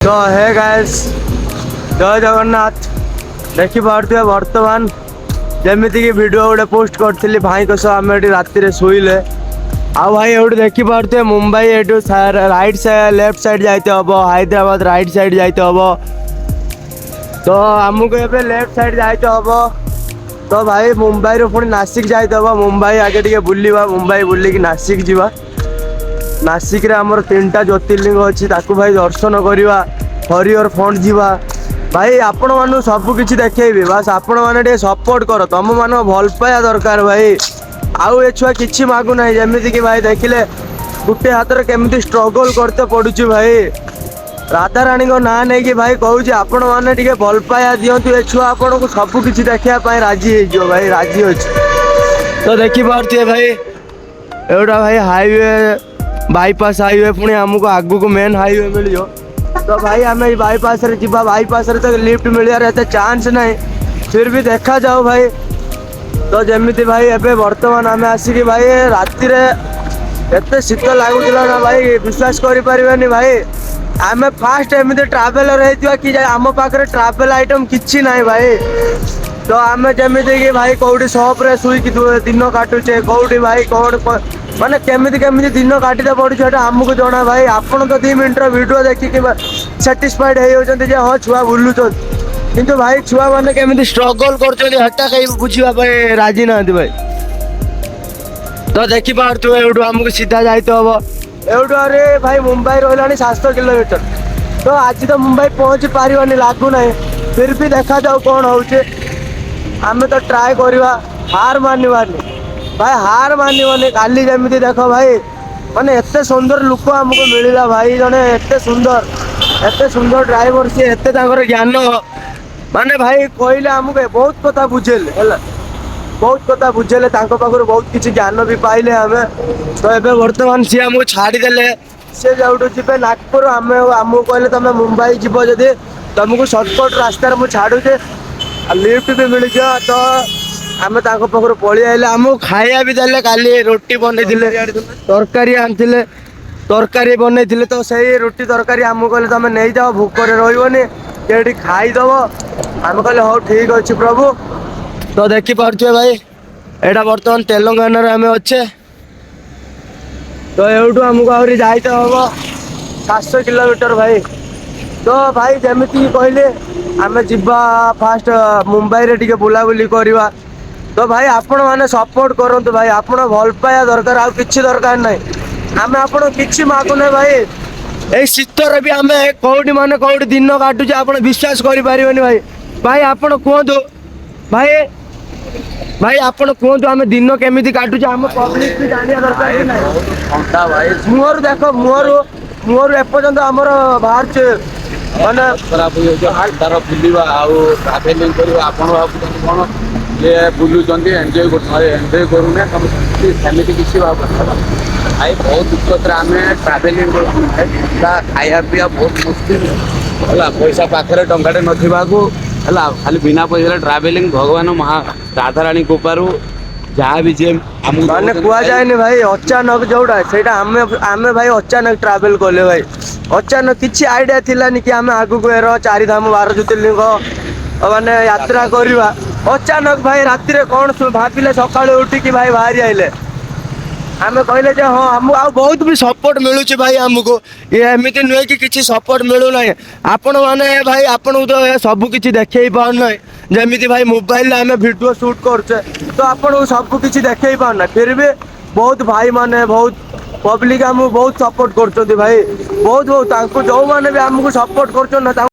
तो hey guys जय जगन्नाथ देखी पारे बर्तमान जमीती कि वीडियो गोटे पोस्ट करी भाई को सह आम राति शोले आ भाई ये देखी पारे मुंबई ये राइट साइड लेफ्ट साइड जाते हम हैदराबाद राइट साइड जाते हम तो आमको ये लेफ्ट साइड जाते हम तो भाई मुंबई रू पुणी नासिक जाते हम मुंबई आगे टे बुलवा मुंबई बुलिक नासिक जावा नासिक रे आमर 3टा ज्योतिर्लिंग अच्छी ताकू भाई दर्शन करवा हरिहर फंड जीवा भाई आपण मान सब किसी देखी बस आपण मैंने सपोर्ट कर तुम मान भल पाया दरकार भाई आउ ए छुआ कि मागुना जमीती कि भाई देखिले गोटे हाथ में केमी स्ट्रगल करते पड़ुची भाई राधा रानी को ना नहीं कि भाई कहूँ आपण मैंने टे भल पाया दिंतु ए छुआ आपन को सब किसी देखापी राजी हो भाई राजी अच्छे तो देखी पारे भाई एटा भाई हाईवे बाईपास हाईवे पुणी आमको आगू को मेन हाईवे मिल तो भाई आम बाईपास रे जीवा बाईपास रे तो लिफ्ट मिलवार एत चांस नहीं फिर भी देखा जाओ भाई तो जमीती भाई एबे वर्तमान आम आसिक भाई राति एत शीत लगुला ना भाई विश्वास करें भाई आम फास्ट एमती ट्रावेलर होता कि आम पाखे ट्रावेल आइटम किसी ना भाई तो आम जमीती कि भाई कौटी सप्रे शुक दिन काटुचे कौटी भाई कौन माने केमिति केमिति दिन काटिते पड़ुछ आमको जना भाई आपन तो 2 मिनट वीडियो देखिक साटिस्फाइड हो हाँ छुआ बुलूँ किंतु भाई छुआ मैंने केमिति स्ट्रगल करटा कहीं बुझा राजी ना भाई तो देखी पार्थ एवं आमको सीधा जाते हम एवं अरे भाई मुंबई रहा 700 किलोमीटर तो आज तो मुंबई पहुँची पारानी लगुना फिर भी देखा जाऊ कौन हो आम तो ट्राए करवा हार मानवानी भाई हार मानवनी काली जमीती देख भाई माने एते सुंदर लुक आमको मिलला भाई जने एते सुंदर ड्राइवर सी एते ज्ञान माने भाई कहले आमको बहुत कथा बुझेले बहुत कथा बुझेले पाखर बहुत किसी ज्ञान भी पाइले आम तो ये बर्तमान सी आमको छाड़देले सी जो जी नागपुर आम आमको कहले तुम मुंबई जीव जदि तुमको सर्टकट रास्तार मुझे छाड़ुचे लिफ्ट भी मिल जा तो आम पाखर पलि आइले आमको खाया भी देले काली रोटी बन तरकारी आनी तरकारी बन तो सही रोटी तरकारी आमको कहले तुम नहीं जाओ भूखरे रही ये खाईदब आम कहले हाँ ठीक अच्छे प्रभु तो देखी पारे भाई एटा बर्तमान तेलंगाना आम अच्छे तो एवं आमको आहरी जाते हम 700 किलोमीटर भाई तो भाई जमीती कहले आम जीवा फास्ट मुंबई रे टिके बुलाबुली करवा तो भाई आपण मैंने सपोर्ट करूँ भाई आपण भल पाया दरकार आउ किसी दरकार नहीं आम आपण किसी मागुना भाई ये शीतर भी आम कौटी मान कौटी दिन काटुचे आप विश्वास करें भाई भाई आपण कहतु भाई भाई आपण कहतु आम दिन केमी काटुचे आम पब्लिक भी जाना दरकार कि ना भाई मुहर देख मुहर एपर्यंत आमर बाहर माने खराब तार बुलवा आवेलिंग करवा आप ये बुलूँ एंजॉय एंजॉय करूना सेमती किसी भाव भाई बहुत दुखत आम ट्रावेलिंग खाया पीवा बहुत मुश्किल है पैसा पाखे टंकाटे ना खाली बिना पैसा ट्रावेलिंग भगवान महा राधा रानी कृपारू जहाँ भी जी माने कह जाए भाई अचानक जोड़ा से आम भाई अचानक ट्रावेल कले भाई अचानक किसी आइडिया थिलानी कि आम आगू को 4 धाम 12 ज्योतिर्लिंग माने यात्रा करवा अचानक भाई राति रे कौन भाविले सकाळु उठिकी भाई बाहरी आइले आम कहले हाँ आमको आ बहुत भी सपोर्ट मिलूँ भाई आमको ये एमती नुहे कि किसी सपोर्ट मिलूना आपण मैंने भाई आपन तो सब किसी देखे पारना जमीती भाई मोबाइल आम वीडियो शूट करचे तो आपन सब किसी देखे पारना फिर भी बहुत भाई माने बहुत पब्लिक आमको बहुत सपोर्ट कर भाई बहुत बहुत जो मैंने भी आमको सपोर्ट कर